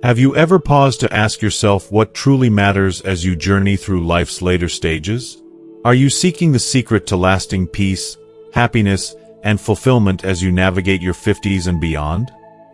Have you ever paused to ask yourself what truly matters as you journey through life's later stages? Are you seeking the secret to lasting peace, happiness, and fulfillment as you navigate your 50s and beyond?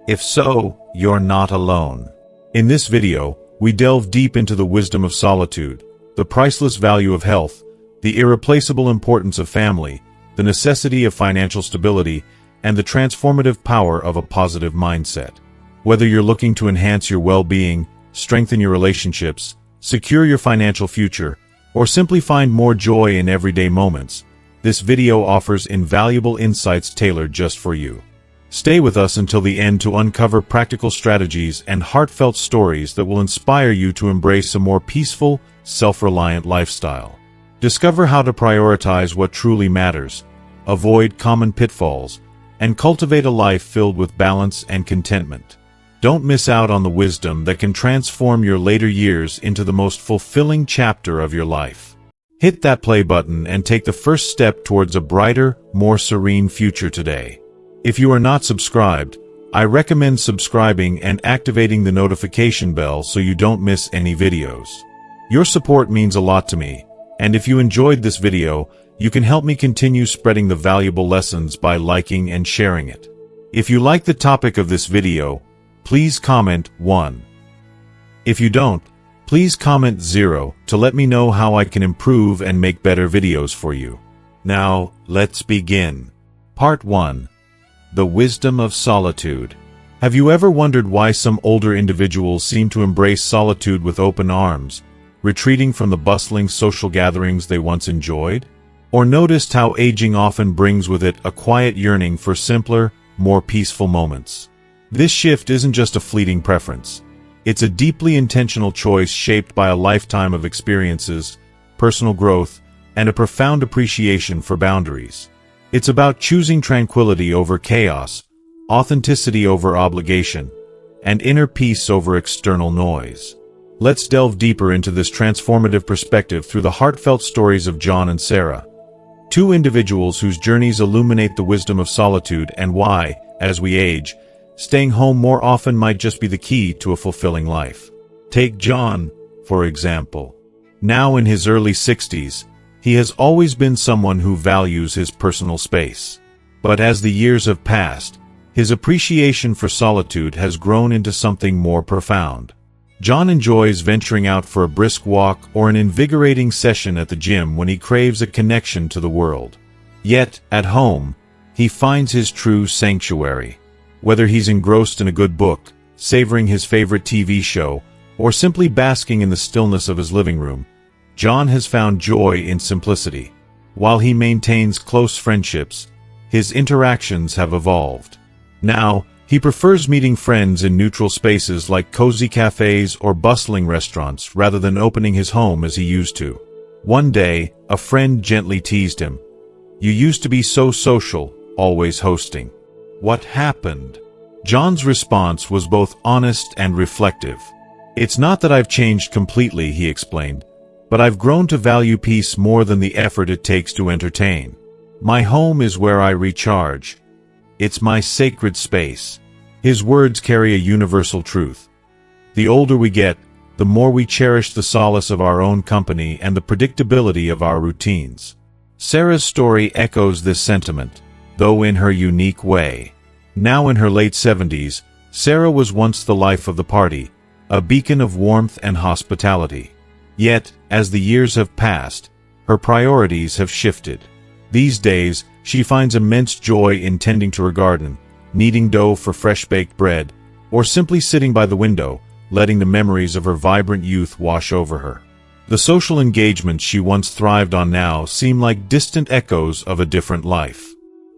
If so, you're not alone. In this video, we delve deep into the wisdom of solitude, the priceless value of health, the irreplaceable importance of family, the necessity of financial stability, and the transformative power of a positive mindset. Whether you're looking to enhance your well-being, strengthen your relationships, secure your financial future, or simply find more joy in everyday moments, this video offers invaluable insights tailored just for you. Stay with us until the end to uncover practical strategies and heartfelt stories that will inspire you to embrace a more peaceful, self-reliant lifestyle. Discover how to prioritize what truly matters, avoid common pitfalls, and cultivate a life filled with balance and contentment. Don't miss out on the wisdom that can transform your later years into the most fulfilling chapter of your life. Hit that play button and take the first step towards a brighter, more serene future today. If you are not subscribed, I recommend subscribing and activating the notification bell so you don't miss any videos. Your support means a lot to me, and if you enjoyed this video, you can help me continue spreading the valuable lessons by liking and sharing it. If you like the topic of this video, please comment 1. If you don't, please comment 0 to let me know how I can improve and make better videos for you. Now, let's begin. Part 1. The Wisdom of Solitude. Have you ever wondered why some older individuals seem to embrace solitude with open arms, retreating from the bustling social gatherings they once enjoyed? Or noticed how aging often brings with it a quiet yearning for simpler, more peaceful moments? This shift isn't just a fleeting preference. It's a deeply intentional choice shaped by a lifetime of experiences, personal growth, and a profound appreciation for boundaries. It's about choosing tranquility over chaos, authenticity over obligation, and inner peace over external noise. Let's delve deeper into this transformative perspective through the heartfelt stories of John and Sarah, two individuals whose journeys illuminate the wisdom of solitude and why, as we age, staying home more often might just be the key to a fulfilling life. Take John, for example. Now in his early 60s, he has always been someone who values his personal space. But as the years have passed, his appreciation for solitude has grown into something more profound. John enjoys venturing out for a brisk walk or an invigorating session at the gym when he craves a connection to the world. Yet, at home, he finds his true sanctuary. Whether he's engrossed in a good book, savoring his favorite TV show, or simply basking in the stillness of his living room, John has found joy in simplicity. While he maintains close friendships, his interactions have evolved. Now, he prefers meeting friends in neutral spaces like cozy cafes or bustling restaurants rather than opening his home as he used to. One day, a friend gently teased him, "You used to be so social, always hosting. What happened?" John's response was both honest and reflective. "It's not that I've changed completely," he explained, "but I've grown to value peace more than the effort it takes to entertain. My home is where I recharge. It's my sacred space." His words carry a universal truth. The older we get, the more we cherish the solace of our own company and the predictability of our routines. Sarah's story echoes this sentiment, though in her unique way. Now in her late 70s, Sarah was once the life of the party, a beacon of warmth and hospitality. Yet, as the years have passed, her priorities have shifted. These days, she finds immense joy in tending to her garden, kneading dough for fresh-baked bread, or simply sitting by the window, letting the memories of her vibrant youth wash over her. The social engagements she once thrived on now seem like distant echoes of a different life.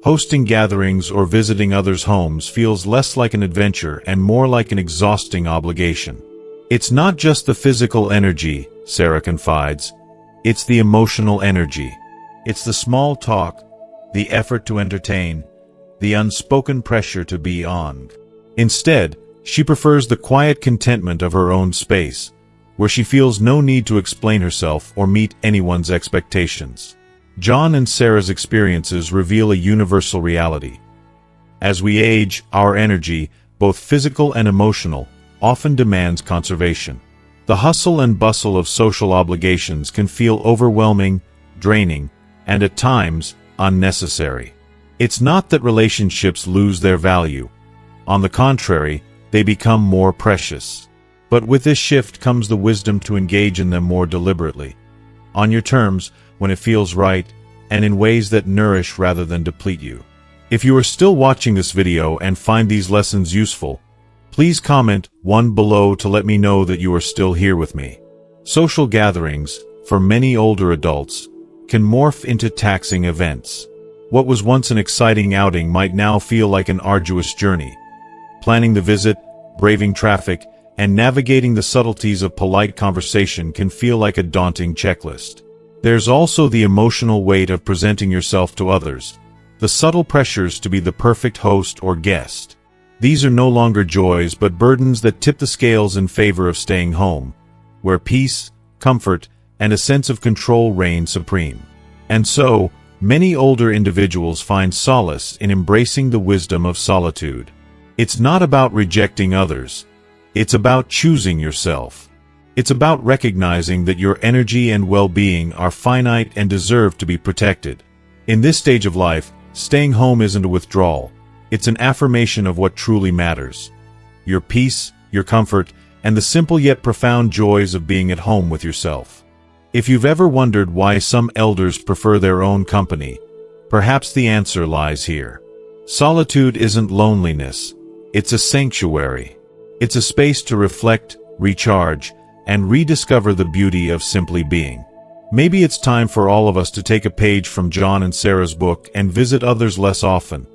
Hosting gatherings or visiting others' homes feels less like an adventure and more like an exhausting obligation. "It's not just the physical energy," Sarah confides. "It's the emotional energy. It's the small talk, the effort to entertain, the unspoken pressure to be on." Instead, she prefers the quiet contentment of her own space, where she feels no need to explain herself or meet anyone's expectations. John and Sarah's experiences reveal a universal reality. As we age, our energy, both physical and emotional, often demands conservation. The hustle and bustle of social obligations can feel overwhelming, draining, and at times, unnecessary. It's not that relationships lose their value. On the contrary, they become more precious. But with this shift comes the wisdom to engage in them more deliberately. On your terms, when it feels right, and in ways that nourish rather than deplete you. If you are still watching this video and find these lessons useful, please comment 1 below to let me know that you are still here with me. Social gatherings, for many older adults, can morph into taxing events. What was once an exciting outing might now feel like an arduous journey. Planning the visit, braving traffic, and navigating the subtleties of polite conversation can feel like a daunting checklist. There's also the emotional weight of presenting yourself to others, the subtle pressures to be the perfect host or guest. These are no longer joys but burdens that tip the scales in favor of staying home, where peace, comfort, and a sense of control reign supreme. And so, many older individuals find solace in embracing the wisdom of solitude. It's not about rejecting others. It's about choosing yourself. It's about recognizing that your energy and well-being are finite and deserve to be protected. In this stage of life, staying home isn't a withdrawal. It's an affirmation of what truly matters. Your peace, your comfort, and the simple yet profound joys of being at home with yourself. If you've ever wondered why some elders prefer their own company, perhaps the answer lies here. Solitude isn't loneliness. It's a sanctuary. It's a space to reflect, recharge, and rediscover the beauty of simply being. Maybe it's time for all of us to take a page from John and Sarah's book and visit others less often,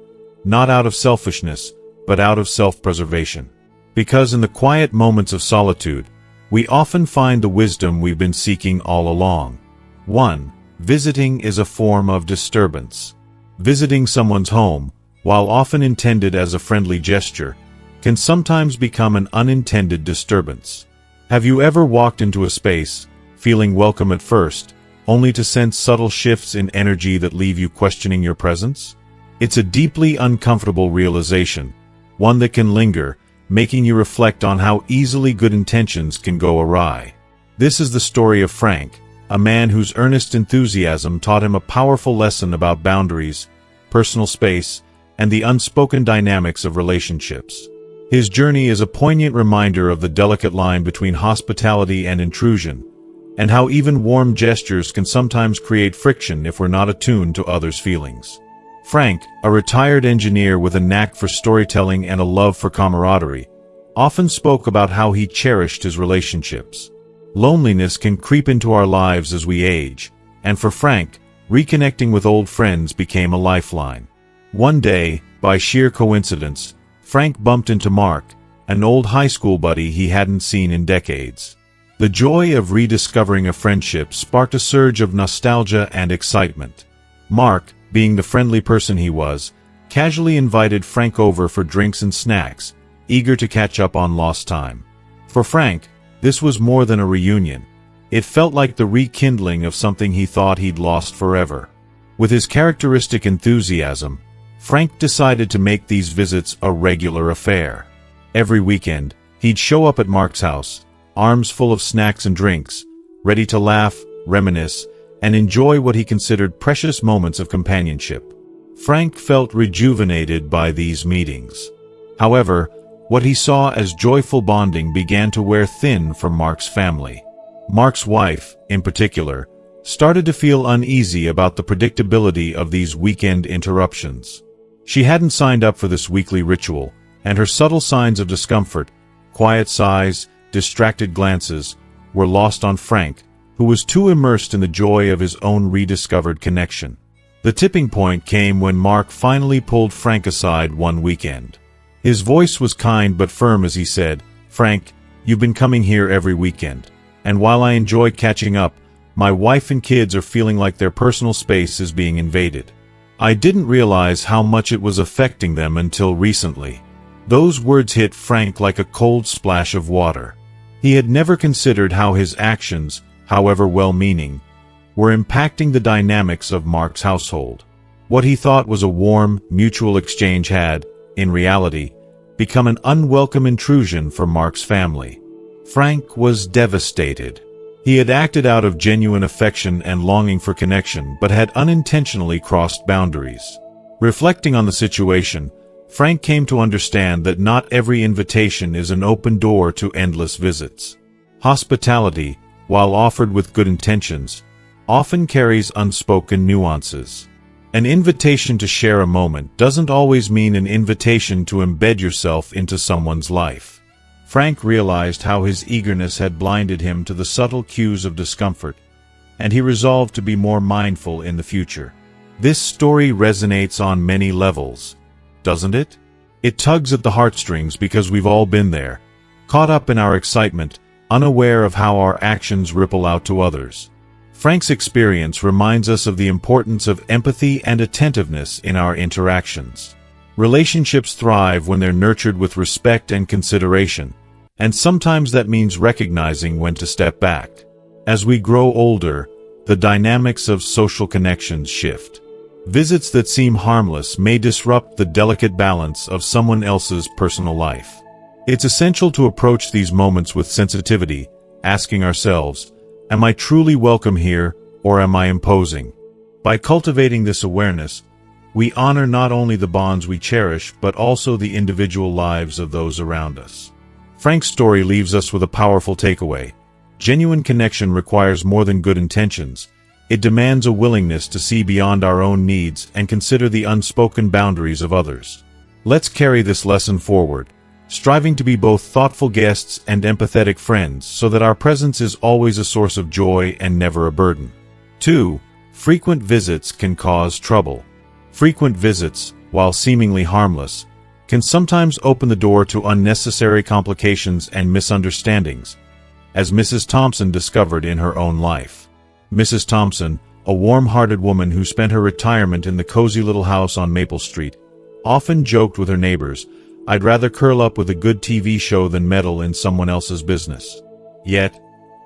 not out of selfishness, but out of self-preservation. Because in the quiet moments of solitude, we often find the wisdom we've been seeking all along. 1. Visiting is a form of disturbance. Visiting someone's home, while often intended as a friendly gesture, can sometimes become an unintended disturbance. Have you ever walked into a space, feeling welcome at first, only to sense subtle shifts in energy that leave you questioning your presence? It's a deeply uncomfortable realization, one that can linger, making you reflect on how easily good intentions can go awry. This is the story of Frank, a man whose earnest enthusiasm taught him a powerful lesson about boundaries, personal space, and the unspoken dynamics of relationships. His journey is a poignant reminder of the delicate line between hospitality and intrusion, and how even warm gestures can sometimes create friction if we're not attuned to others' feelings. Frank, a retired engineer with a knack for storytelling and a love for camaraderie, often spoke about how he cherished his relationships. Loneliness can creep into our lives as we age, and for Frank, reconnecting with old friends became a lifeline. One day, by sheer coincidence, Frank bumped into Mark, an old high school buddy he hadn't seen in decades. The joy of rediscovering a friendship sparked a surge of nostalgia and excitement. Mark, being the friendly person he was, casually invited Frank over for drinks and snacks, eager to catch up on lost time. For Frank, this was more than a reunion. It felt like the rekindling of something he thought he'd lost forever. With his characteristic enthusiasm, Frank decided to make these visits a regular affair. Every weekend, he'd show up at Mark's house, arms full of snacks and drinks, ready to laugh, reminisce, and enjoy what he considered precious moments of companionship. Frank felt rejuvenated by these meetings. However, what he saw as joyful bonding began to wear thin for Mark's family. Mark's wife, in particular, started to feel uneasy about the predictability of these weekend interruptions. She hadn't signed up for this weekly ritual, and her subtle signs of discomfort, quiet sighs, distracted glances, were lost on Frank, who was too immersed in the joy of his own rediscovered connection. The tipping point came when Mark finally pulled Frank aside one weekend. His voice was kind but firm as he said, "Frank, you've been coming here every weekend, and while I enjoy catching up, my wife and kids are feeling like their personal space is being invaded. I didn't realize how much it was affecting them until recently." Those words hit Frank like a cold splash of water. He had never considered how his actions, however well-meaning, were impacting the dynamics of Mark's household. What he thought was a warm, mutual exchange had, in reality, become an unwelcome intrusion for Mark's family. Frank was devastated. He had acted out of genuine affection and longing for connection, but had unintentionally crossed boundaries. Reflecting on the situation, Frank came to understand that not every invitation is an open door to endless visits. Hospitality, while offered with good intentions, often carries unspoken nuances. An invitation to share a moment doesn't always mean an invitation to embed yourself into someone's life. Frank realized how his eagerness had blinded him to the subtle cues of discomfort, and he resolved to be more mindful in the future. This story resonates on many levels, doesn't it? It tugs at the heartstrings because we've all been there, caught up in our excitement, unaware of how our actions ripple out to others. Frank's experience reminds us of the importance of empathy and attentiveness in our interactions. Relationships thrive when they're nurtured with respect and consideration, and sometimes that means recognizing when to step back. As we grow older, the dynamics of social connections shift. Visits that seem harmless may disrupt the delicate balance of someone else's personal life. It's essential to approach these moments with sensitivity, asking ourselves, am I truly welcome here, or am I imposing? By cultivating this awareness, we honor not only the bonds we cherish, but also the individual lives of those around us. Frank's story leaves us with a powerful takeaway. Genuine connection requires more than good intentions. It demands a willingness to see beyond our own needs and consider the unspoken boundaries of others. Let's carry this lesson forward, striving to be both thoughtful guests and empathetic friends so that our presence is always a source of joy and never a burden. 2. Frequent visits can cause trouble. Frequent visits, while seemingly harmless, can sometimes open the door to unnecessary complications and misunderstandings, as Mrs. Thompson discovered in her own life. Mrs. Thompson, a warm-hearted woman who spent her retirement in the cozy little house on Maple Street, often joked with her neighbors, "I'd rather curl up with a good TV show than meddle in someone else's business." Yet,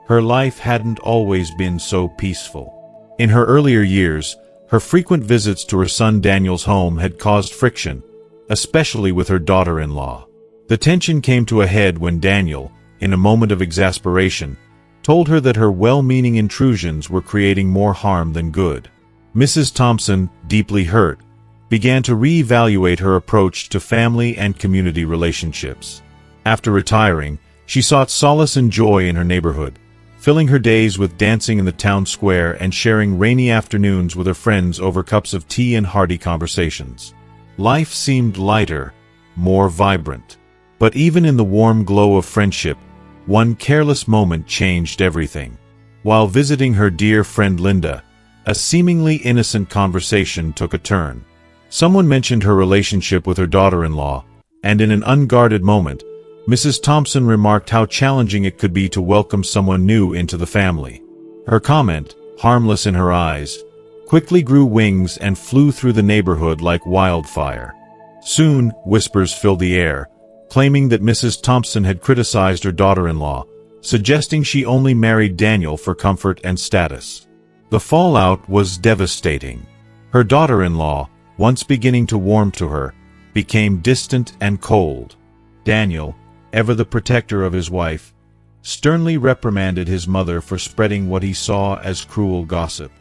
her life hadn't always been so peaceful. In her earlier years, her frequent visits to her son Daniel's home had caused friction, especially with her daughter-in-law. The tension came to a head when Daniel, in a moment of exasperation, told her that her well-meaning intrusions were creating more harm than good. Mrs. Thompson, deeply hurt, began to reevaluate her approach to family and community relationships. After retiring, she sought solace and joy in her neighborhood, filling her days with dancing in the town square and sharing rainy afternoons with her friends over cups of tea and hearty conversations. Life seemed lighter, more vibrant. But even in the warm glow of friendship, one careless moment changed everything. While visiting her dear friend Linda, a seemingly innocent conversation took a turn. Someone mentioned her relationship with her daughter-in-law, and in an unguarded moment, Mrs. Thompson remarked how challenging it could be to welcome someone new into the family. Her comment, harmless in her eyes, quickly grew wings and flew through the neighborhood like wildfire. Soon, whispers filled the air, claiming that Mrs. Thompson had criticized her daughter-in-law, suggesting she only married Daniel for comfort and status. The fallout was devastating. Her daughter-in-law, once beginning to warm to her, became distant and cold. Daniel, ever the protector of his wife, sternly reprimanded his mother for spreading what he saw as cruel gossip.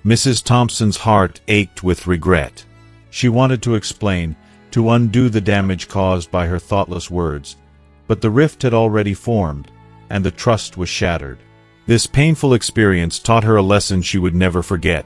Mrs. Thompson's heart ached with regret. She wanted to explain, to undo the damage caused by her thoughtless words, but the rift had already formed, and the trust was shattered. This painful experience taught her a lesson she would never forget.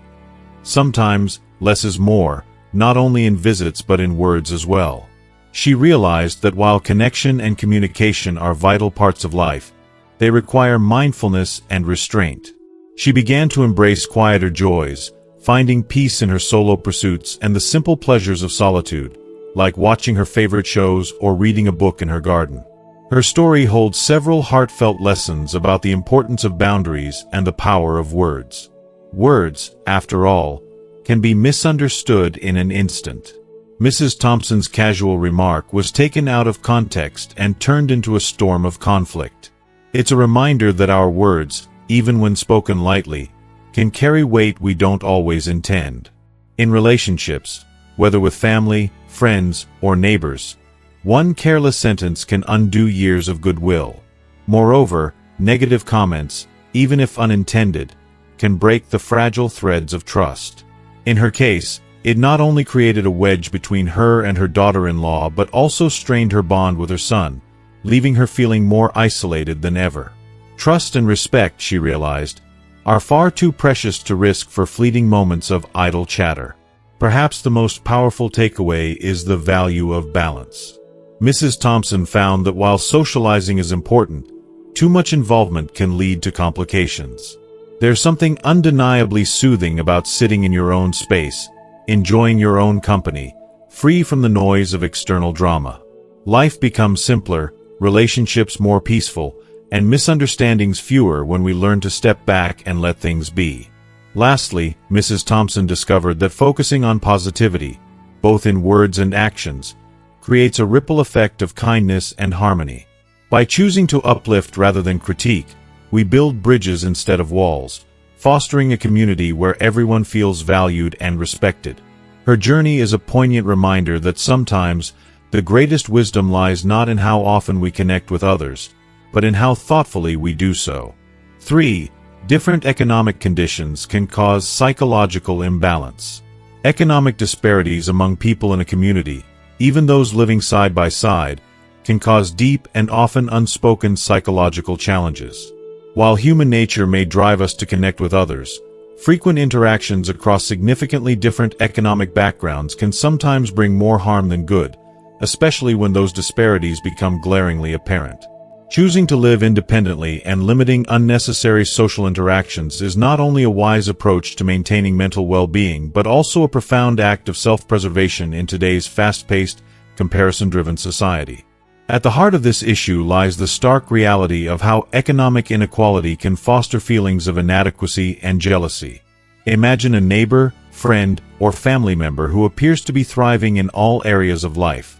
Sometimes, less is more, not only in visits but in words as well. She realized that while connection and communication are vital parts of life, they require mindfulness and restraint. She began to embrace quieter joys, finding peace in her solo pursuits and the simple pleasures of solitude, like watching her favorite shows or reading a book in her garden. Her story holds several heartfelt lessons about the importance of boundaries and the power of words. Words, after all, can be misunderstood in an instant. Mrs. Thompson's casual remark was taken out of context and turned into a storm of conflict. It's a reminder that our words, even when spoken lightly, can carry weight we don't always intend. In relationships, whether with family, friends, or neighbors, One careless sentence can undo years of goodwill. Moreover, negative comments, even if unintended, can break the fragile threads of trust. In her case, it not only created a wedge between her and her daughter-in-law but also strained her bond with her son, leaving her feeling more isolated than ever. Trust and respect, she realized, are far too precious to risk for fleeting moments of idle chatter. Perhaps the most powerful takeaway is the value of balance. Mrs. Thompson found that while socializing is important, too much involvement can lead to complications. There's something undeniably soothing about sitting in your own space, enjoying your own company, free from the noise of external drama. Life becomes simpler, relationships more peaceful, and misunderstandings fewer when we learn to step back and let things be. Lastly, Mrs. Thompson discovered that focusing on positivity, both in words and actions, creates a ripple effect of kindness and harmony. By choosing to uplift rather than critique, we build bridges instead of walls, fostering a community where everyone feels valued and respected. Her journey is a poignant reminder that sometimes the greatest wisdom lies not in how often we connect with others, but in how thoughtfully we do so. 3. Different economic conditions can cause psychological imbalance. Economic disparities among people in a community, even those living side by side, can cause deep and often unspoken psychological challenges. While human nature may drive us to connect with others, frequent interactions across significantly different economic backgrounds can sometimes bring more harm than good, especially when those disparities become glaringly apparent. Choosing to live independently and limiting unnecessary social interactions is not only a wise approach to maintaining mental well-being but also a profound act of self-preservation in today's fast-paced, comparison-driven society. At the heart of this issue lies the stark reality of how economic inequality can foster feelings of inadequacy and jealousy. Imagine a neighbor, friend, or family member who appears to be thriving in all areas of life: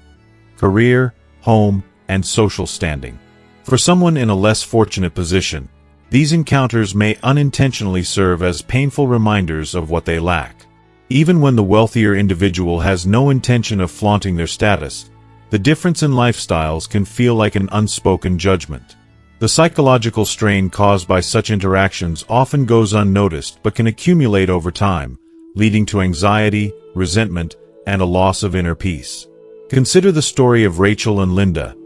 career, home, and social standing. For someone in a less fortunate position, these encounters may unintentionally serve as painful reminders of what they lack. Even when the wealthier individual has no intention of flaunting their status, the difference in lifestyles can feel like an unspoken judgment. The psychological strain caused by such interactions often goes unnoticed but can accumulate over time, leading to anxiety, resentment, and a loss of inner peace. Consider the story of Rachel and Linda,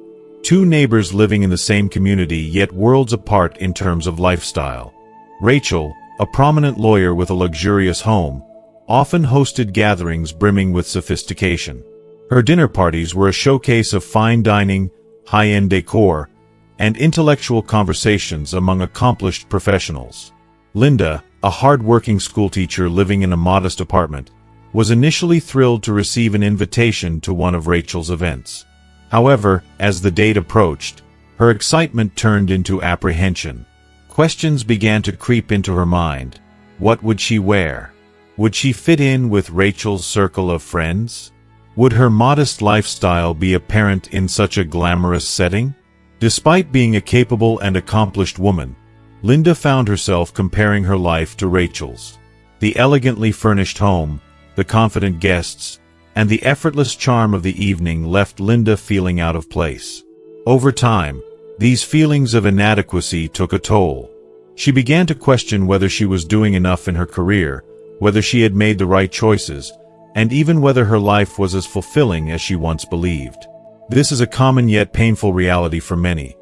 two neighbors living in the same community yet worlds apart in terms of lifestyle. Rachel, a prominent lawyer with a luxurious home, often hosted gatherings brimming with sophistication. Her dinner parties were a showcase of fine dining, high-end decor, and intellectual conversations among accomplished professionals. Linda, a hard-working schoolteacher living in a modest apartment, was initially thrilled to receive an invitation to one of Rachel's events. However, as the date approached, her excitement turned into apprehension. Questions began to creep into her mind. What would she wear? Would she fit in with Rachel's circle of friends? Would her modest lifestyle be apparent in such a glamorous setting? Despite being a capable and accomplished woman, Linda found herself comparing her life to Rachel's. The elegantly furnished home, the confident guests, and the effortless charm of the evening left Linda feeling out of place. Over time, these feelings of inadequacy took a toll. She began to question whether she was doing enough in her career, whether she had made the right choices, and even whether her life was as fulfilling as she once believed. This is a common yet painful reality for many,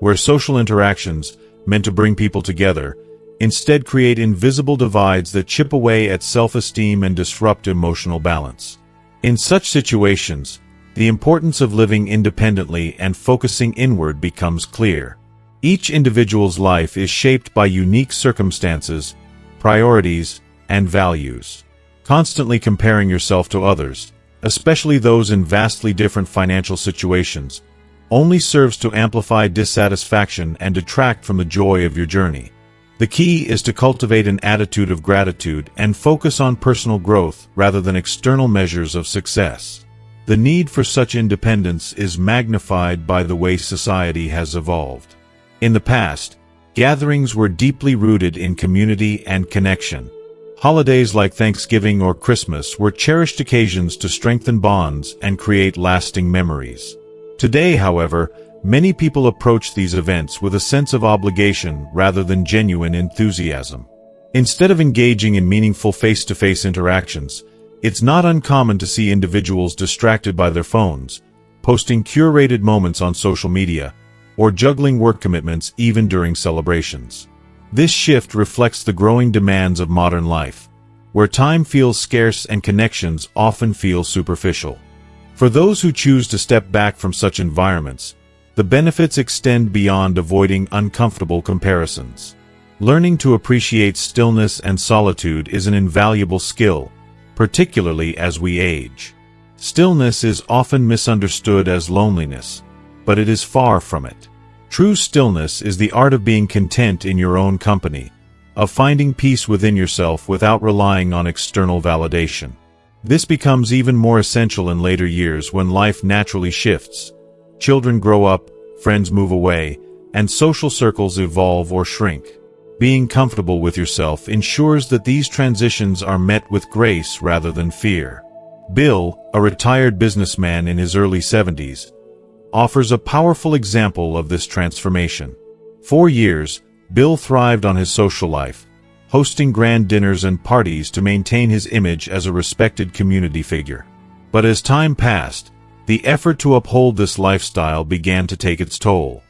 where social interactions, meant to bring people together, instead create invisible divides that chip away at self-esteem and disrupt emotional balance. In such situations, the importance of living independently and focusing inward becomes clear. Each individual's life is shaped by unique circumstances, priorities, and values. Constantly comparing yourself to others, especially those in vastly different financial situations, only serves to amplify dissatisfaction and detract from the joy of your journey. The key is to cultivate an attitude of gratitude and focus on personal growth rather than external measures of success. The need for such independence is magnified by the way society has evolved. In the past, gatherings were deeply rooted in community and connection. Holidays like Thanksgiving or Christmas were cherished occasions to strengthen bonds and create lasting memories. Today, however, many people approach these events with a sense of obligation rather than genuine enthusiasm. Instead of engaging in meaningful face-to-face interactions, it's not uncommon to see individuals distracted by their phones, posting curated moments on social media, or juggling work commitments even during celebrations. This shift reflects the growing demands of modern life, where time feels scarce and connections often feel superficial. For those who choose to step back from such environments, the benefits extend beyond avoiding uncomfortable comparisons. Learning to appreciate stillness and solitude is an invaluable skill, particularly as we age. Stillness is often misunderstood as loneliness, but it is far from it. True stillness is the art of being content in your own company, of finding peace within yourself without relying on external validation. This becomes even more essential in later years when life naturally shifts. Children grow up, friends move away, and social circles evolve or shrink. Being comfortable with yourself ensures that these transitions are met with grace rather than fear. Bill, a retired businessman in his early 70s, offers a powerful example of this transformation. For years, Bill thrived on his social life, hosting grand dinners and parties to maintain his image as a respected community figure. But as time passed, the effort to uphold this lifestyle began to take its toll.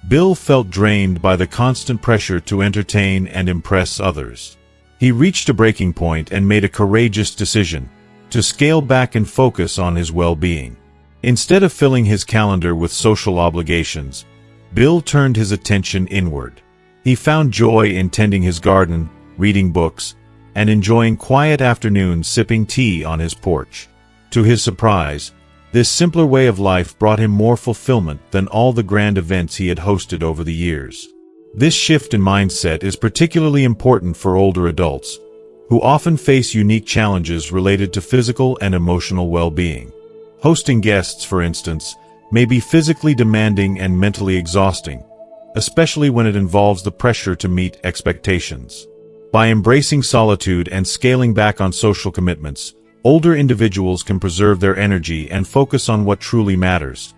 Bill felt drained by the constant pressure to entertain and impress others. He reached a breaking point and made a courageous decision to scale back and focus on his well-being. Instead of filling his calendar with social obligations, Bill turned his attention inward. He found joy in tending his garden, reading books, and enjoying quiet afternoons sipping tea on his porch. To his surprise, this simpler way of life brought him more fulfillment than all the grand events he had hosted over the years. This shift in mindset is particularly important for older adults, who often face unique challenges related to physical and emotional well-being. Hosting guests, for instance, may be physically demanding and mentally exhausting, especially when it involves the pressure to meet expectations. By embracing solitude and scaling back on social commitments, older individuals can preserve their energy and focus on what truly matters: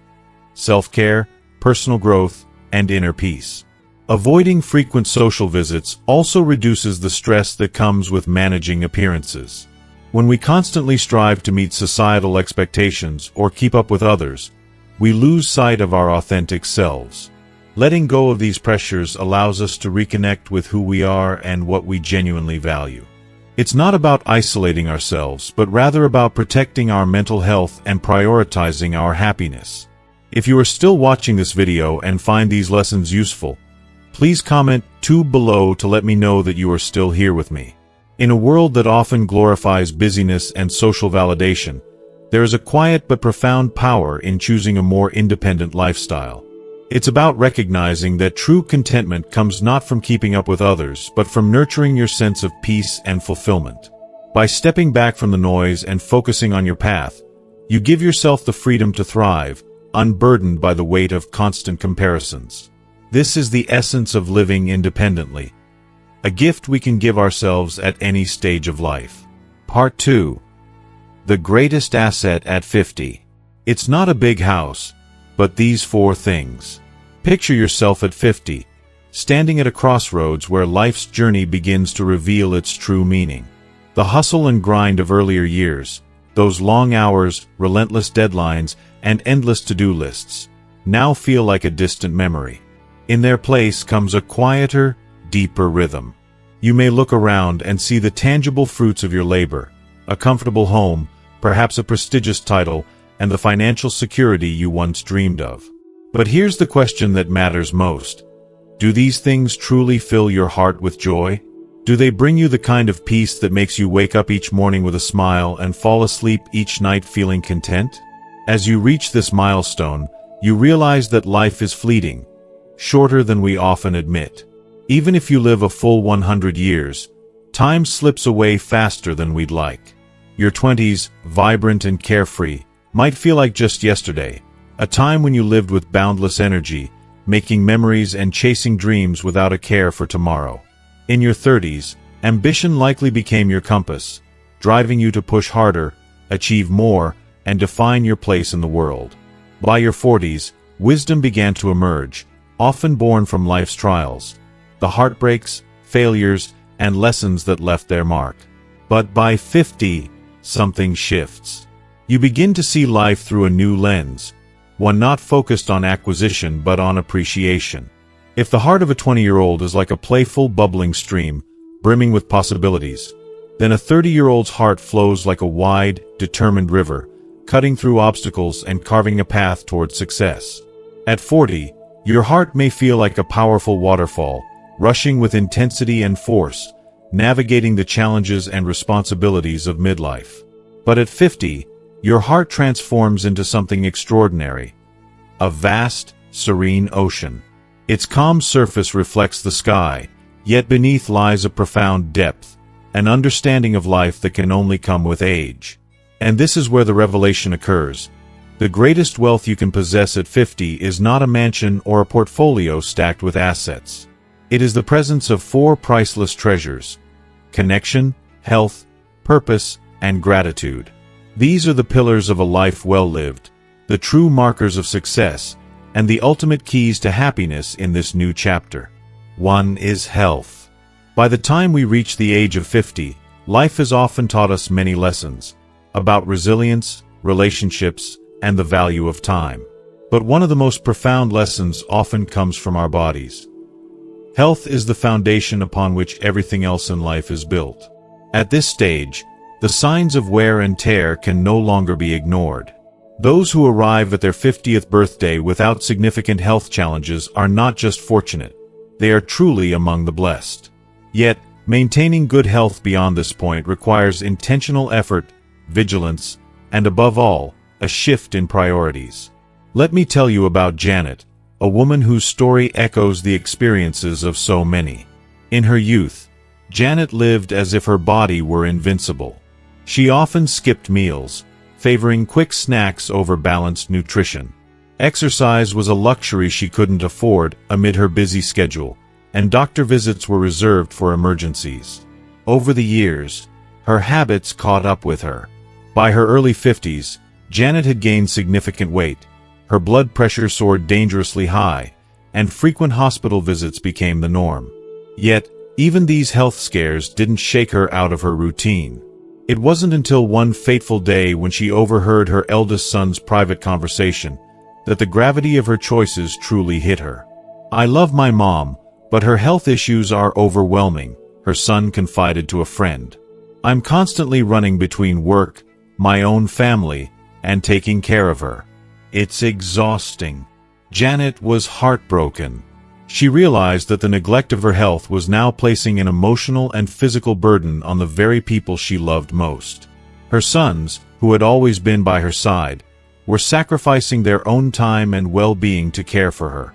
self-care, personal growth, and inner peace. Avoiding frequent social visits also reduces the stress that comes with managing appearances. When we constantly strive to meet societal expectations or keep up with others, we lose sight of our authentic selves. Letting go of these pressures allows us to reconnect with who we are and what we genuinely value. It's not about isolating ourselves, but rather about protecting our mental health and prioritizing our happiness. If you are still watching this video and find these lessons useful, please comment below to let me know that you are still here with me. In a world that often glorifies busyness and social validation, there is a quiet but profound power in choosing a more independent lifestyle. It's about recognizing that true contentment comes not from keeping up with others, but from nurturing your sense of peace and fulfillment. By stepping back from the noise and focusing on your path, you give yourself the freedom to thrive, unburdened by the weight of constant comparisons. This is the essence of living independently, a gift we can give ourselves at any stage of life. Part 2. The greatest asset at 50. It's not a big house, but these 4 things. Picture yourself at 50, standing at a crossroads where life's journey begins to reveal its true meaning. The hustle and grind of earlier years, those long hours, relentless deadlines, and endless to-do lists, now feel like a distant memory. In their place comes a quieter, deeper rhythm. You may look around and see the tangible fruits of your labor: a comfortable home, perhaps a prestigious title, and the financial security you once dreamed of. But here's the question that matters most. Do these things truly fill your heart with joy? Do they bring you the kind of peace that makes you wake up each morning with a smile and fall asleep each night feeling content? As you reach this milestone, you realize that life is fleeting, shorter than we often admit. Even if you live a full 100 years, time slips away faster than we'd like. Your 20s, vibrant and carefree, might feel like just yesterday, a time when you lived with boundless energy, making memories and chasing dreams without a care for tomorrow. In your 30s, ambition likely became your compass, driving you to push harder, achieve more, and define your place in the world. By your 40s, wisdom began to emerge, often born from life's trials, the heartbreaks, failures, and lessons that left their mark. But by 50, something shifts. You begin to see life through a new lens, one not focused on acquisition but on appreciation. If the heart of a 20-year-old is like a playful, bubbling stream, brimming with possibilities, then a 30-year-old's heart flows like a wide, determined river, cutting through obstacles and carving a path toward success. At 40, your heart may feel like a powerful waterfall, rushing with intensity and force, navigating the challenges and responsibilities of midlife. But at 50, your heart transforms into something extraordinary, a vast, serene ocean. Its calm surface reflects the sky, yet beneath lies a profound depth, an understanding of life that can only come with age. And this is where the revelation occurs. The greatest wealth you can possess at 50 is not a mansion or a portfolio stacked with assets. It is the presence of 4 priceless treasures: connection, health, purpose, and gratitude. These are the pillars of a life well lived, the true markers of success, and the ultimate keys to happiness in this new chapter. 1 is health. By the time we reach the age of 50, life has often taught us many lessons about resilience, relationships, and the value of time. But one of the most profound lessons often comes from our bodies. Health is the foundation upon which everything else in life is built. At this stage, the signs of wear and tear can no longer be ignored. Those who arrive at their 50th birthday without significant health challenges are not just fortunate, they are truly among the blessed. Yet, maintaining good health beyond this point requires intentional effort, vigilance, and above all, a shift in priorities. Let me tell you about Janet, a woman whose story echoes the experiences of so many. In her youth, Janet lived as if her body were invincible. She often skipped meals, favoring quick snacks over balanced nutrition. Exercise was a luxury she couldn't afford amid her busy schedule, and doctor visits were reserved for emergencies. Over the years, her habits caught up with her. By her early 50s, Janet had gained significant weight, her blood pressure soared dangerously high, and frequent hospital visits became the norm. Yet, even these health scares didn't shake her out of her routine. It wasn't until one fateful day when she overheard her eldest son's private conversation that the gravity of her choices truly hit her. "I love my mom, but her health issues are overwhelming," her son confided to a friend. "I'm constantly running between work, my own family, and taking care of her. It's exhausting." Janet was heartbroken. She realized that the neglect of her health was now placing an emotional and physical burden on the very people she loved most. Her sons, who had always been by her side, were sacrificing their own time and well-being to care for her.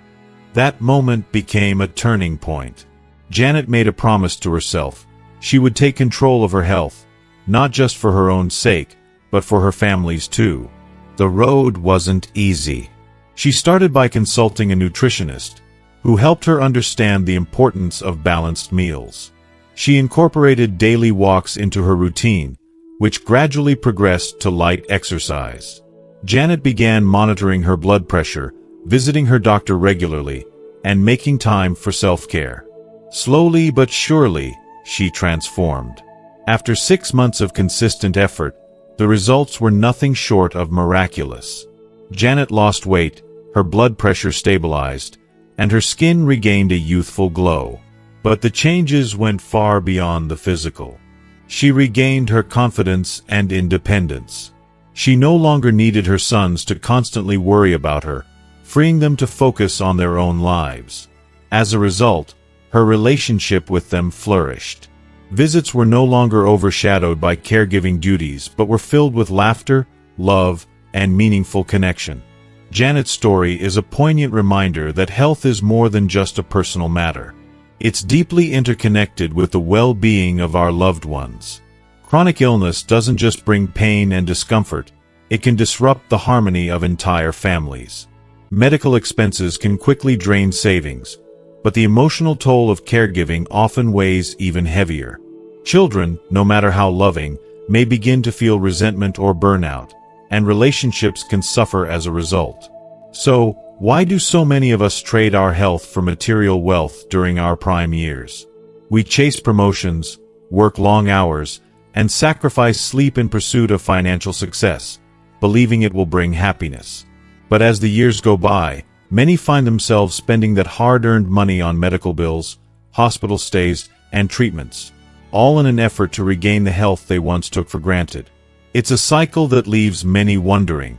That moment became a turning point. Janet made a promise to herself. She would take control of her health, not just for her own sake, but for her family's too. The road wasn't easy. She started by consulting a nutritionist, who helped her understand the importance of balanced meals. She incorporated daily walks into her routine, which gradually progressed to light exercise. Janet began monitoring her blood pressure, visiting her doctor regularly, and making time for self-care. Slowly but surely, she transformed. After 6 months of consistent effort, the results were nothing short of miraculous. Janet lost weight, her blood pressure stabilized, and her skin regained a youthful glow. But the changes went far beyond the physical. She regained her confidence and independence. She no longer needed her sons to constantly worry about her, freeing them to focus on their own lives. As a result, her relationship with them flourished. Visits were no longer overshadowed by caregiving duties but were filled with laughter, love, and meaningful connection. Janet's story is a poignant reminder that health is more than just a personal matter. It's deeply interconnected with the well-being of our loved ones. Chronic illness doesn't just bring pain and discomfort, it can disrupt the harmony of entire families. Medical expenses can quickly drain savings, but the emotional toll of caregiving often weighs even heavier. Children, no matter how loving, may begin to feel resentment or burnout, and relationships can suffer as a result. So, why do so many of us trade our health for material wealth during our prime years? We chase promotions, work long hours, and sacrifice sleep in pursuit of financial success, believing it will bring happiness. But as the years go by, many find themselves spending that hard-earned money on medical bills, hospital stays, and treatments, all in an effort to regain the health they once took for granted. It's a cycle that leaves many wondering,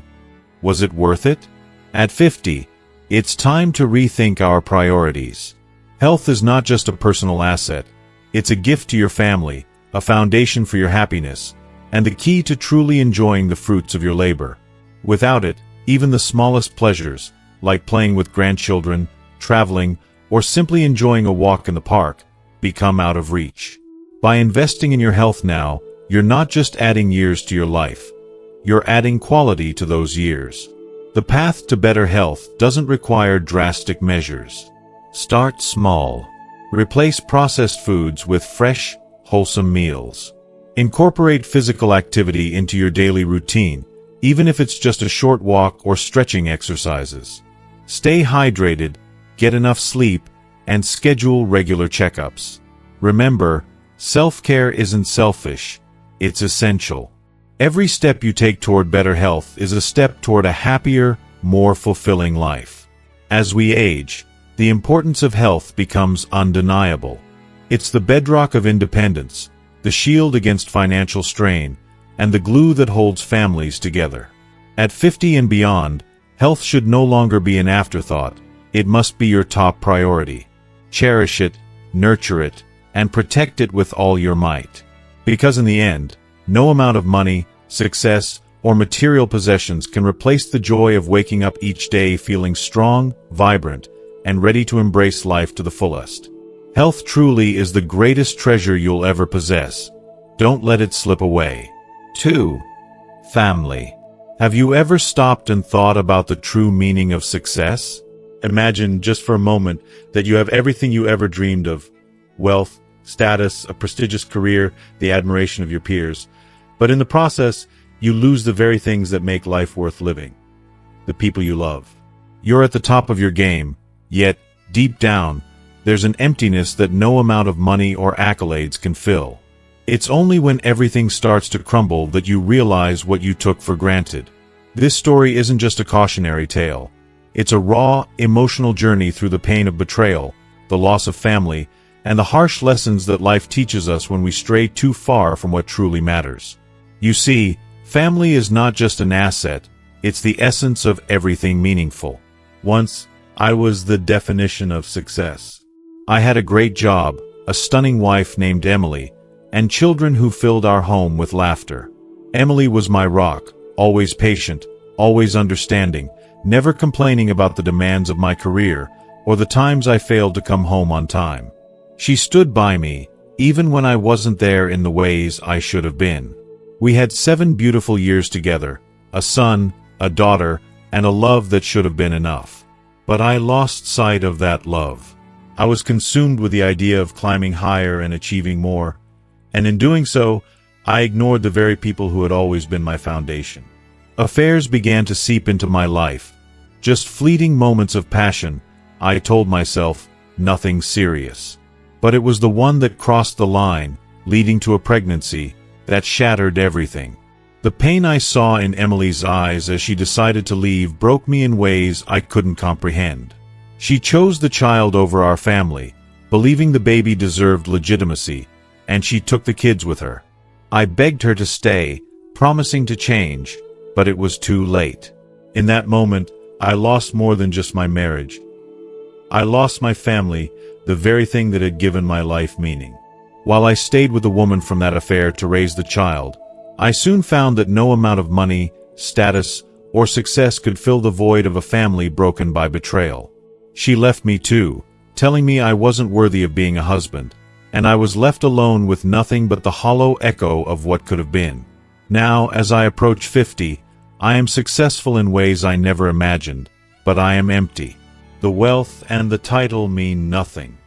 was it worth it? At 50, it's time to rethink our priorities. Health is not just a personal asset, it's a gift to your family, a foundation for your happiness, and the key to truly enjoying the fruits of your labor. Without it, even the smallest pleasures, like playing with grandchildren, traveling, or simply enjoying a walk in the park, become out of reach. By investing in your health now, you're not just adding years to your life, you're adding quality to those years. The path to better health doesn't require drastic measures. Start small. Replace processed foods with fresh, wholesome meals. Incorporate physical activity into your daily routine, even if it's just a short walk or stretching exercises. Stay hydrated, get enough sleep, and schedule regular checkups. Remember, self-care isn't selfish, it's essential. Every step you take toward better health is a step toward a happier, more fulfilling life. As we age, the importance of health becomes undeniable. It's the bedrock of independence, the shield against financial strain, and the glue that holds families together. At 50 and beyond, health should no longer be an afterthought, it must be your top priority. Cherish it, nurture it, and protect it with all your might. Because in the end, no amount of money, success, or material possessions can replace the joy of waking up each day feeling strong, vibrant, and ready to embrace life to the fullest. Health truly is the greatest treasure you'll ever possess. Don't let it slip away. 2. Family. Have you ever stopped and thought about the true meaning of success? Imagine, just for a moment, that you have everything you ever dreamed of: wealth, status, a prestigious career, the admiration of your peers. But in the process, you lose the very things that make life worth living. The people you love. You're at the top of your game, yet, deep down, there's an emptiness that no amount of money or accolades can fill. It's only when everything starts to crumble that you realize what you took for granted. This story isn't just a cautionary tale. It's a raw, emotional journey through the pain of betrayal, the loss of family, and the harsh lessons that life teaches us when we stray too far from what truly matters. You see, family is not just an asset, it's the essence of everything meaningful. Once, I was the definition of success. I had a great job, a stunning wife named Emily, and children who filled our home with laughter. Emily was my rock, always patient, always understanding, never complaining about the demands of my career or the times I failed to come home on time. She stood by me, even when I wasn't there in the ways I should have been. We had 7 beautiful years together, a son, a daughter, and a love that should have been enough. But I lost sight of that love. I was consumed with the idea of climbing higher and achieving more, and in doing so, I ignored the very people who had always been my foundation. Affairs began to seep into my life. Just fleeting moments of passion, I told myself, nothing serious. But it was the one that crossed the line, leading to a pregnancy, that shattered everything. The pain I saw in Emily's eyes as she decided to leave broke me in ways I couldn't comprehend. She chose the child over our family, believing the baby deserved legitimacy, and she took the kids with her. I begged her to stay, promising to change, but it was too late. In that moment, I lost more than just my marriage. I lost my family, the very thing that had given my life meaning. While I stayed with the woman from that affair to raise the child, I soon found that no amount of money, status, or success could fill the void of a family broken by betrayal. She left me too, telling me I wasn't worthy of being a husband, and I was left alone with nothing but the hollow echo of what could have been. Now, as I approach 50, I am successful in ways I never imagined, but I am empty. The wealth and the title mean nothing.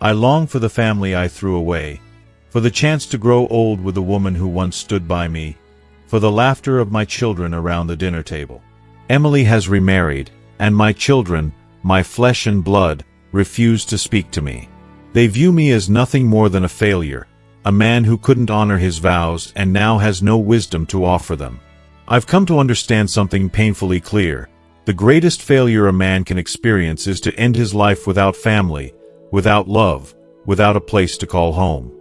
I long for the family I threw away, for the chance to grow old with the woman who once stood by me, for the laughter of my children around the dinner table. Emily has remarried, and my children, my flesh and blood, refuse to speak to me. They view me as nothing more than a failure, a man who couldn't honor his vows and now has no wisdom to offer them. I've come to understand something painfully clear. The greatest failure a man can experience is to end his life without family, without love, without a place to call home.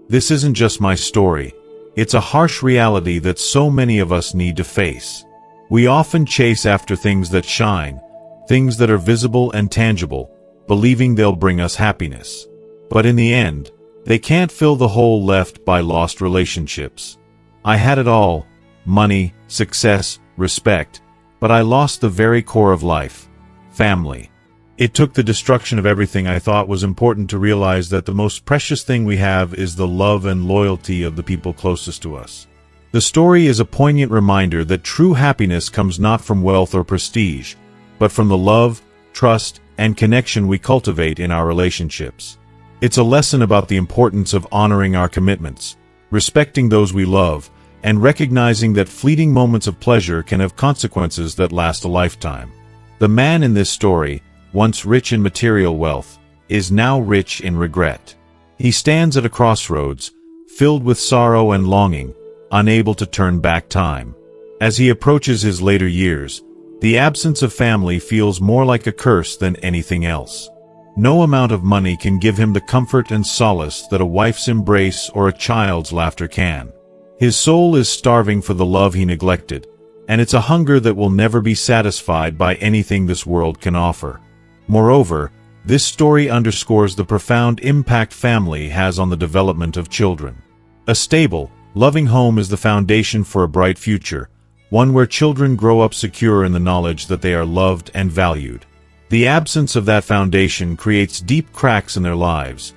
This isn't just my story. It's a harsh reality that so many of us need to face. We often chase after things that shine, things that are visible and tangible, believing they'll bring us happiness. But in the end, they can't fill the hole left by lost relationships. I had it all: money, success, respect, but I lost the very core of life: family. It took the destruction of everything I thought was important to realize that the most precious thing we have is the love and loyalty of the people closest to us. The story is a poignant reminder that true happiness comes not from wealth or prestige, but from the love, trust, and connection we cultivate in our relationships. It's a lesson about the importance of honoring our commitments, respecting those we love, and recognizing that fleeting moments of pleasure can have consequences that last a lifetime. The man in this story, once rich in material wealth, is now rich in regret. He stands at a crossroads, filled with sorrow and longing, unable to turn back time. As he approaches his later years, the absence of family feels more like a curse than anything else. No amount of money can give him the comfort and solace that a wife's embrace or a child's laughter can. His soul is starving for the love he neglected, and it's a hunger that will never be satisfied by anything this world can offer. Moreover, this story underscores the profound impact family has on the development of children. A stable, loving home is the foundation for a bright future, one where children grow up secure in the knowledge that they are loved and valued. The absence of that foundation creates deep cracks in their lives,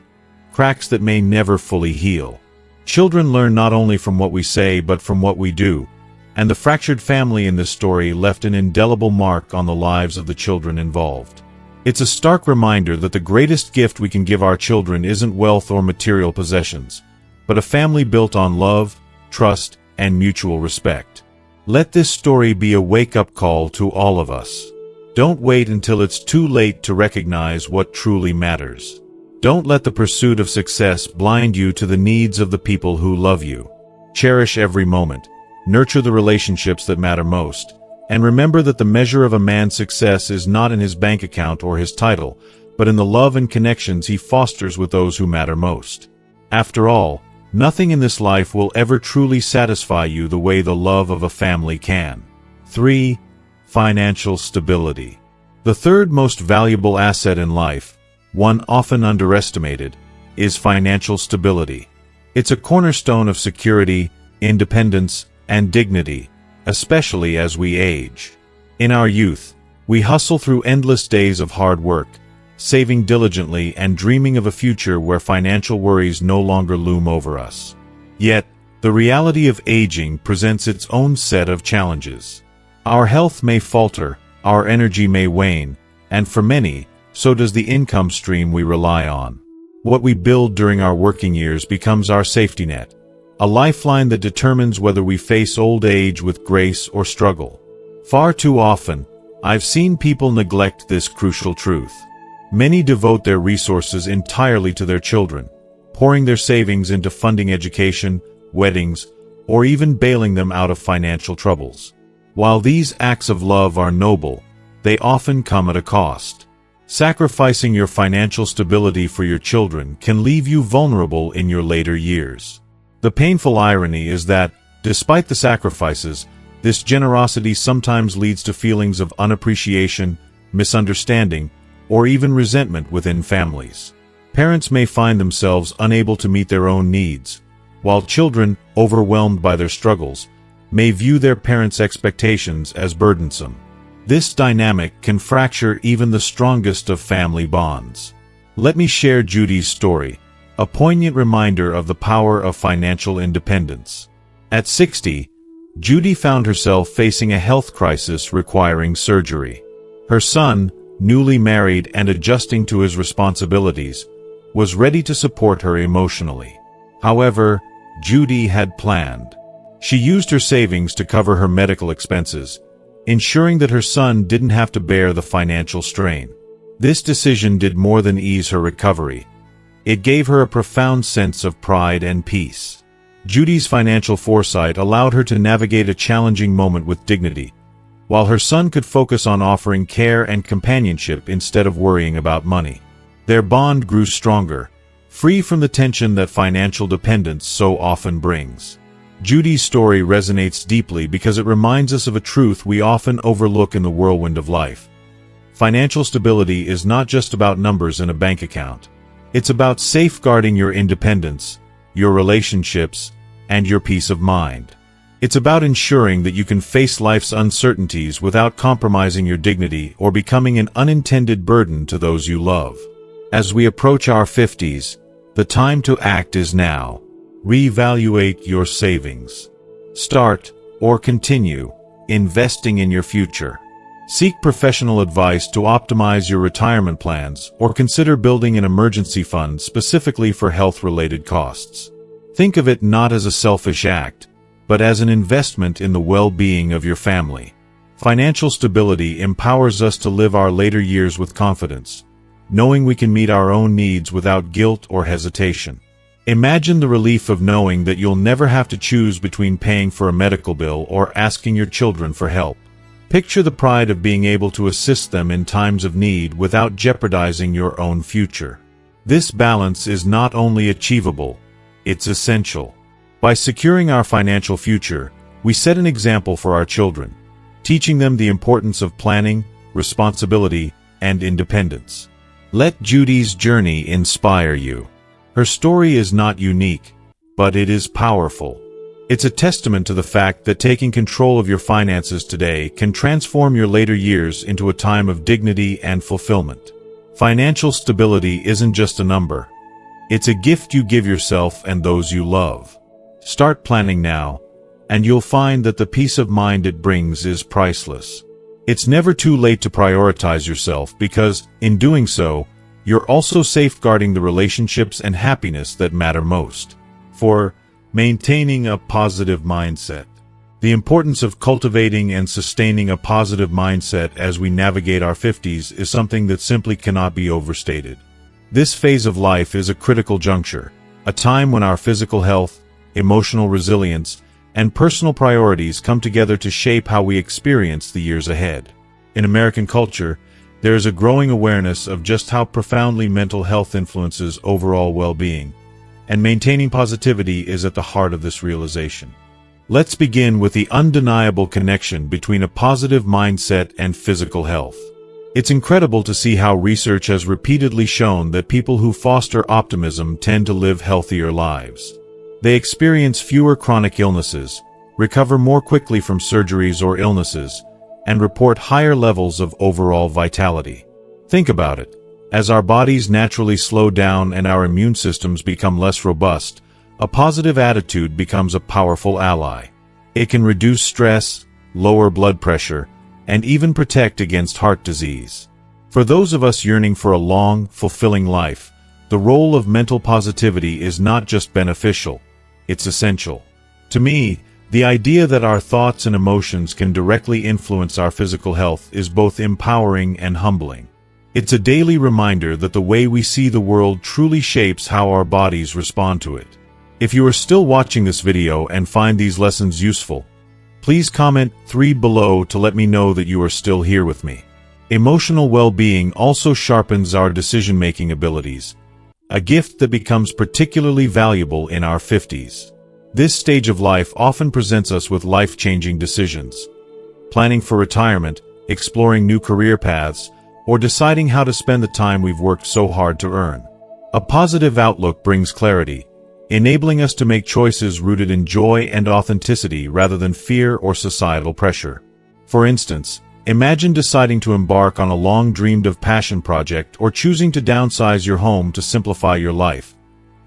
cracks that may never fully heal. Children learn not only from what we say but from what we do, and the fractured family in this story left an indelible mark on the lives of the children involved. It's a stark reminder that the greatest gift we can give our children isn't wealth or material possessions, but a family built on love, trust, and mutual respect. Let this story be a wake-up call to all of us. Don't wait until it's too late to recognize what truly matters. Don't let the pursuit of success blind you to the needs of the people who love you. Cherish every moment, nurture the relationships that matter most, and remember that the measure of a man's success is not in his bank account or his title, but in the love and connections he fosters with those who matter most. After all, nothing in this life will ever truly satisfy you the way the love of a family can. 3. Financial stability. The third most valuable asset in life, one often underestimated, is financial stability. It's a cornerstone of security, independence, and dignity, especially as we age. In our youth, we hustle through endless days of hard work, saving diligently and dreaming of a future where financial worries no longer loom over us. Yet, the reality of aging presents its own set of challenges. Our health may falter, our energy may wane, and for many, so does the income stream we rely on. What we build during our working years becomes our safety net, a lifeline that determines whether we face old age with grace or struggle. Far too often, I've seen people neglect this crucial truth. Many devote their resources entirely to their children, pouring their savings into funding education, weddings, or even bailing them out of financial troubles. While these acts of love are noble, they often come at a cost. Sacrificing your financial stability for your children can leave you vulnerable in your later years. The painful irony is that, despite the sacrifices, this generosity sometimes leads to feelings of unappreciation, misunderstanding, or even resentment within families. Parents may find themselves unable to meet their own needs, while children, overwhelmed by their struggles, may view their parents' expectations as burdensome. This dynamic can fracture even the strongest of family bonds. Let me share Judy's story, a poignant reminder of the power of financial independence. At 60, Judy found herself facing a health crisis requiring surgery. Her son, newly married and adjusting to his responsibilities, was ready to support her emotionally. However, Judy had planned. She used her savings to cover her medical expenses, ensuring that her son didn't have to bear the financial strain. This decision did more than ease her recovery. It gave her a profound sense of pride and peace. Judy's financial foresight allowed her to navigate a challenging moment with dignity, while her son could focus on offering care and companionship instead of worrying about money. Their bond grew stronger, free from the tension that financial dependence so often brings. Judy's story resonates deeply because it reminds us of a truth we often overlook in the whirlwind of life. Financial stability is not just about numbers in a bank account. It's about safeguarding your independence, your relationships, and your peace of mind. It's about ensuring that you can face life's uncertainties without compromising your dignity or becoming an unintended burden to those you love. As we approach our 50s, the time to act is now. Reevaluate your savings. Start, or continue, investing in your future. Seek professional advice to optimize your retirement plans, or consider building an emergency fund specifically for health-related costs. Think of it not as a selfish act, but as an investment in the well-being of your family. Financial stability empowers us to live our later years with confidence, knowing we can meet our own needs without guilt or hesitation. Imagine the relief of knowing that you'll never have to choose between paying for a medical bill or asking your children for help. Picture the pride of being able to assist them in times of need without jeopardizing your own future. This balance is not only achievable, it's essential. By securing our financial future, we set an example for our children, teaching them the importance of planning, responsibility, and independence. Let Judy's journey inspire you. Her story is not unique, but it is powerful. It's a testament to the fact that taking control of your finances today can transform your later years into a time of dignity and fulfillment. Financial stability isn't just a number. It's a gift you give yourself and those you love. Start planning now, and you'll find that the peace of mind it brings is priceless. It's never too late to prioritize yourself because, in doing so, you're also safeguarding the relationships and happiness that matter most. For maintaining a positive mindset. The importance of cultivating and sustaining a positive mindset as we navigate our 50s is something that simply cannot be overstated. This phase of life is a critical juncture, a time when our physical health, emotional resilience, and personal priorities come together to shape how we experience the years ahead. In American culture, there is a growing awareness of just how profoundly mental health influences overall well-being, and maintaining positivity is at the heart of this realization. Let's begin with the undeniable connection between a positive mindset and physical health. It's incredible to see how research has repeatedly shown that people who foster optimism tend to live healthier lives. They experience fewer chronic illnesses, recover more quickly from surgeries or illnesses, and report higher levels of overall vitality. Think about it. As our bodies naturally slow down and our immune systems become less robust, a positive attitude becomes a powerful ally. It can reduce stress, lower blood pressure, and even protect against heart disease. For those of us yearning for a long, fulfilling life, the role of mental positivity is not just beneficial, it's essential. To me, the idea that our thoughts and emotions can directly influence our physical health is both empowering and humbling. It's a daily reminder that the way we see the world truly shapes how our bodies respond to it. If you are still watching this video and find these lessons useful, please comment 3 below to let me know that you are still here with me. Emotional well-being also sharpens our decision-making abilities, a gift that becomes particularly valuable in our 50s. This stage of life often presents us with life-changing decisions. Planning for retirement, exploring new career paths, or deciding how to spend the time we've worked so hard to earn. A positive outlook brings clarity, enabling us to make choices rooted in joy and authenticity rather than fear or societal pressure. For instance, imagine deciding to embark on a long-dreamed-of passion project or choosing to downsize your home to simplify your life.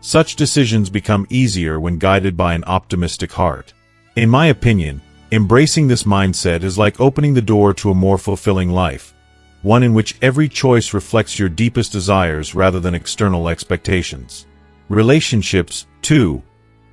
Such decisions become easier when guided by an optimistic heart. In my opinion, embracing this mindset is like opening the door to a more fulfilling life, one in which every choice reflects your deepest desires rather than external expectations. Relationships, too,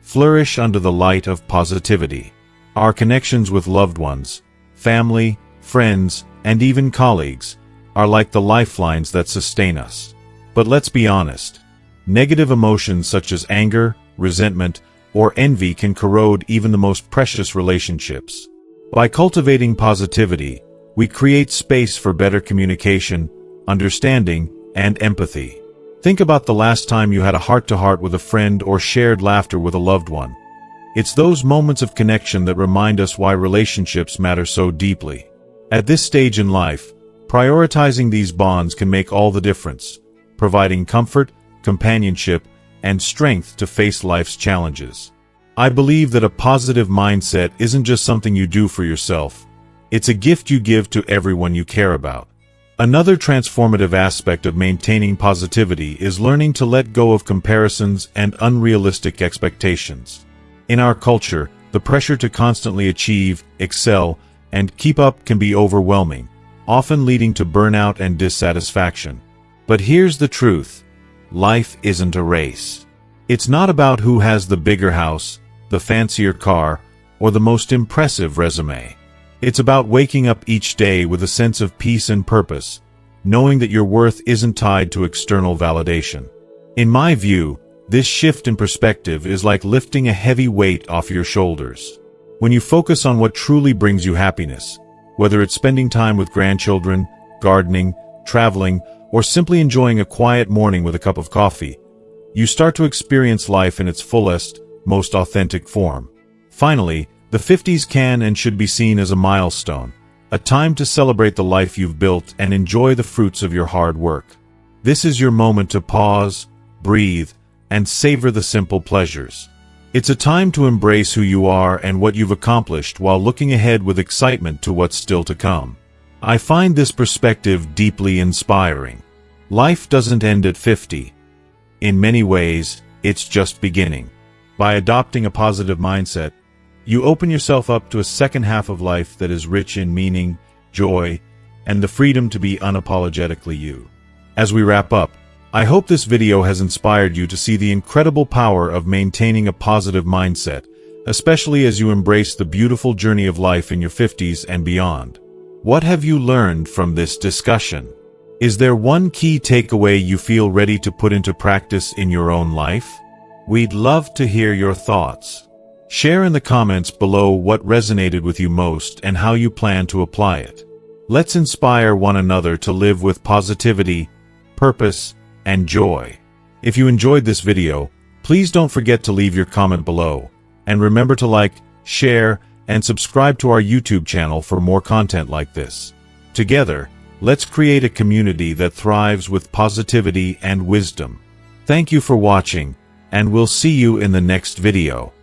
flourish under the light of positivity. Our connections with loved ones, family, friends, and even colleagues, are like the lifelines that sustain us. But let's be honest. Negative emotions such as anger, resentment, or envy can corrode even the most precious relationships. By cultivating positivity, we create space for better communication, understanding, and empathy. Think about the last time you had a heart-to-heart with a friend or shared laughter with a loved one. It's those moments of connection that remind us why relationships matter so deeply. At this stage in life, prioritizing these bonds can make all the difference, providing comfort, companionship, and strength to face life's challenges. I believe that a positive mindset isn't just something you do for yourself. It's a gift you give to everyone you care about. Another transformative aspect of maintaining positivity is learning to let go of comparisons and unrealistic expectations. In our culture, the pressure to constantly achieve, excel, and keep up can be overwhelming, often leading to burnout and dissatisfaction. But here's the truth. Life isn't a race. It's not about who has the bigger house, the fancier car, or the most impressive resume. It's about waking up each day with a sense of peace and purpose, knowing that your worth isn't tied to external validation. In my view, this shift in perspective is like lifting a heavy weight off your shoulders. When you focus on what truly brings you happiness, whether it's spending time with grandchildren, gardening, traveling, or simply enjoying a quiet morning with a cup of coffee, you start to experience life in its fullest, most authentic form. Finally, the 50s can and should be seen as a milestone, a time to celebrate the life you've built and enjoy the fruits of your hard work. This is your moment to pause, breathe, and savor the simple pleasures. It's a time to embrace who you are and what you've accomplished while looking ahead with excitement to what's still to come. I find this perspective deeply inspiring. Life doesn't end at 50. In many ways, it's just beginning. By adopting a positive mindset, you open yourself up to a second half of life that is rich in meaning, joy, and the freedom to be unapologetically you. As we wrap up, I hope this video has inspired you to see the incredible power of maintaining a positive mindset, especially as you embrace the beautiful journey of life in your 50s and beyond. What have you learned from this discussion? Is there one key takeaway you feel ready to put into practice in your own life? We'd love to hear your thoughts. Share in the comments below what resonated with you most and how you plan to apply it. Let's inspire one another to live with positivity, purpose, and joy. If you enjoyed this video, please don't forget to leave your comment below. And remember to like, share, and subscribe to our YouTube channel for more content like this. Together, let's create a community that thrives with positivity and wisdom. Thank you for watching, and we'll see you in the next video.